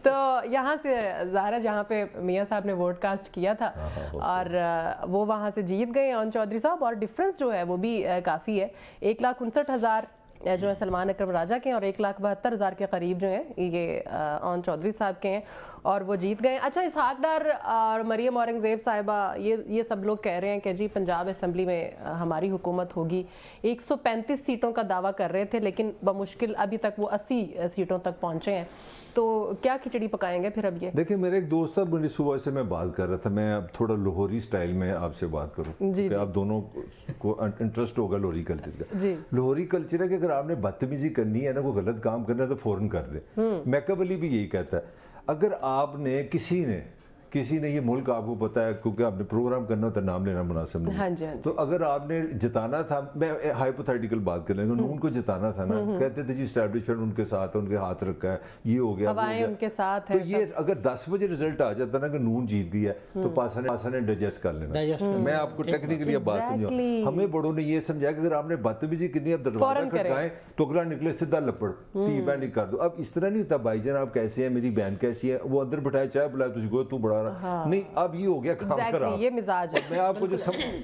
तो यहाँ से ज़ाहरा जहाँ पे मियाँ साहब ने वोट कास्ट किया था और वो वहाँ से जीत गए ओन चौधरी साहब, और डिफरेंस जो है वो भी काफ़ी है। 1,59,000 जो है सलमान अकरम राजा के हैं और 1,72,000 के करीब जो हैं ये ओन चौधरी साहब के हैं और वो जीत गए। अच्छा, इसहाक डार और मरियम औरंगज़ेब साहिबा ये सब लोग कह रहे हैं कि जी पंजाब असम्बली में हमारी हुकूमत होगी। 135 सीटों का दावा कर रहे थे लेकिन बमुश्किल अभी तक वो 80 सीटों तक पहुँचे हैं। तो क्या खिचड़ी पकाएंगे फिर अब ये? देखिए, मेरे एक दोस्त साहब मुझे सुबह से मैं बात कर रहा था, मैं अब थोड़ा लाहौरी स्टाइल में आपसे बात करूं कि आप दोनों को इंटरेस्ट होगा लाहौरी कल्चर का। लाहौरी कल्चर है कि अगर आपने बदतमीजी करनी है ना, कोई गलत काम करना है तो फौरन कर दे। मैकअप अली भी यही कहता है, अगर आपने किसी ने ये मुल्क आपको पता है क्योंकि आपने प्रोग्राम करना होता है, नाम लेना मुनासिब नहीं। हाँ जी, हाँ जी। तो अगर आपने जिताना था, मैं हाइपोथेटिकल बात कर लेंगे, उनको जिताना था ना, कहते थे जी एस्टैब्लिशमेंट उनके साथ है, उनके हाथ रखा है, ये हो गया, हवाएं उनके साथ है। तो ये अगर 10 बजे रिजल्ट आ जाता ना कि नून जीत गया तो पासा ने डाइजेस्ट कर लेना। मैं आपको टेक्निकली अब बात समझाऊं, हमें बड़ों ने ये समझाया कि अगर आपने बदतमीजी करनी है, दरवाजा खटकाएं तो अगला निकले सीधा लपड़ ती बहन कर दो। अब इस तरह नहीं होता, भाईजान आप कैसे हैं, मेरी बहन कैसी है, वो अंदर बिठाए चाय बुलाए तुझको, तू बड़ा रहा नहीं। अब ये हो गया काम खराब, ये मिजाज है। मैं आपको जो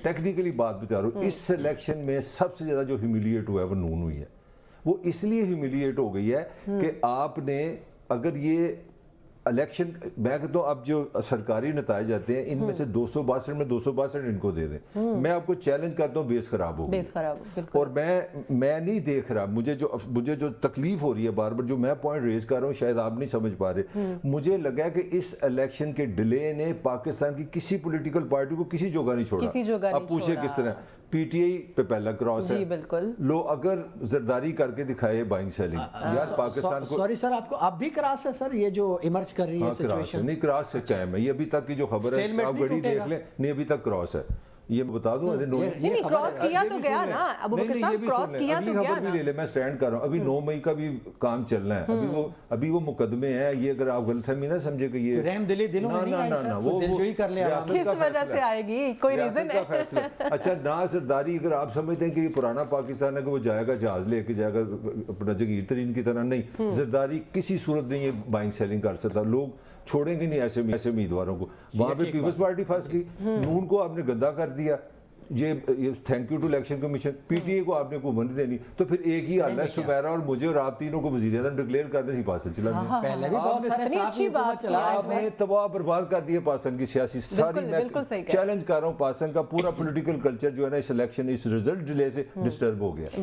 टेक्निकली बात बता रहा हूँ, इस सिलेक्शन में सबसे ज्यादा जो ह्यूमिलिएट हुआ है वो नून हुई है। वो इसलिए ह्यूमिलिएट हो गई है कि आपने अगर ये इलेक्शन, मैं कहता हूँ अब जो सरकारी नताए जाते हैं इनमें से 262 में 262 इनको दे दें। मैं आपको चैलेंज करता हूँ, बेस खराब हो गई। और मैं नहीं देख रहा, मुझे जो तकलीफ हो रही है, बार बार जो मैं पॉइंट रेज कर रहा हूँ शायद आप नहीं समझ पा रहे। मुझे लगा कि इस इलेक्शन के डिले ने पाकिस्तान की किसी पॉलिटिकल पार्टी को किसी जगह नहीं छोड़ा। अब पूछे किस तरह, पीटीआई पे पहला क्रॉस है, बिल्कुल। लो अगर जरदारी करके दिखाए बाइंग सेलिंग, यार पाकिस्तान को। सॉरी सर, आपको अब भी क्रॉस है सर, ये जो इमर्ज कर रही है सिचुएशन? नहीं, क्रॉस से कायम है, ये अभी तक की जो खबर है आप घड़ी देख लें, नहीं अभी तक क्रॉस है, ये बता दूं। नहीं, क्रॉस किया तो गया ना अबू बकर साहब, क्रॉस किया तो गया ना। ले ले, मैं स्टैंड कर रहा हूं, अभी 9 मई का भी काम चलना है, अभी वो मुकदमे हैं। ये अगर आप गलतफहमी ना समझे कि ये रहमदिली दिलों में नहीं आई सर, वो दिलजोई कर ले, किस वजह से आएगी, कोई रीजन है? अच्छा, ना सरदारी अगर आप समझते हैं कि ये पुराना पाकिस्तान है कि वो जाएगा जहाज लेके जाएगा अपना जगीर तरीन की तरह, नहीं, जरदारी किसी सूरत में ये बाइंग सेलिंग कर सकता। लोग छोड़ेंगे नहीं ऐसे उम्मीदवारों को। वहां पे पीपल्स पार्टी फंस गई, नून को आपने गद्दा कर दिया, ये thank you to election commission, PTA को आपने हुकूमत नहीं देनी, तो फिर एक ही हाल है, सुबैरा और मुझे और आप तीनों को वज़ीर-ए-आज़म डिक्लेयर कर दे, पाकिस्तान चला गया। पहले भी बहुत सारे अच्छी बात चला, आपने तबाह बर्बाद कर दिया पाकिस्तान की सियासी सारी। मैं चैलेंज कर रहा हूँ, पाकिस्तान का पूरा पॉलिटिकल कल्चर जो है ना इस इलेक्शन, इस रिजल्ट डिले से डिस्टर्ब हो गया।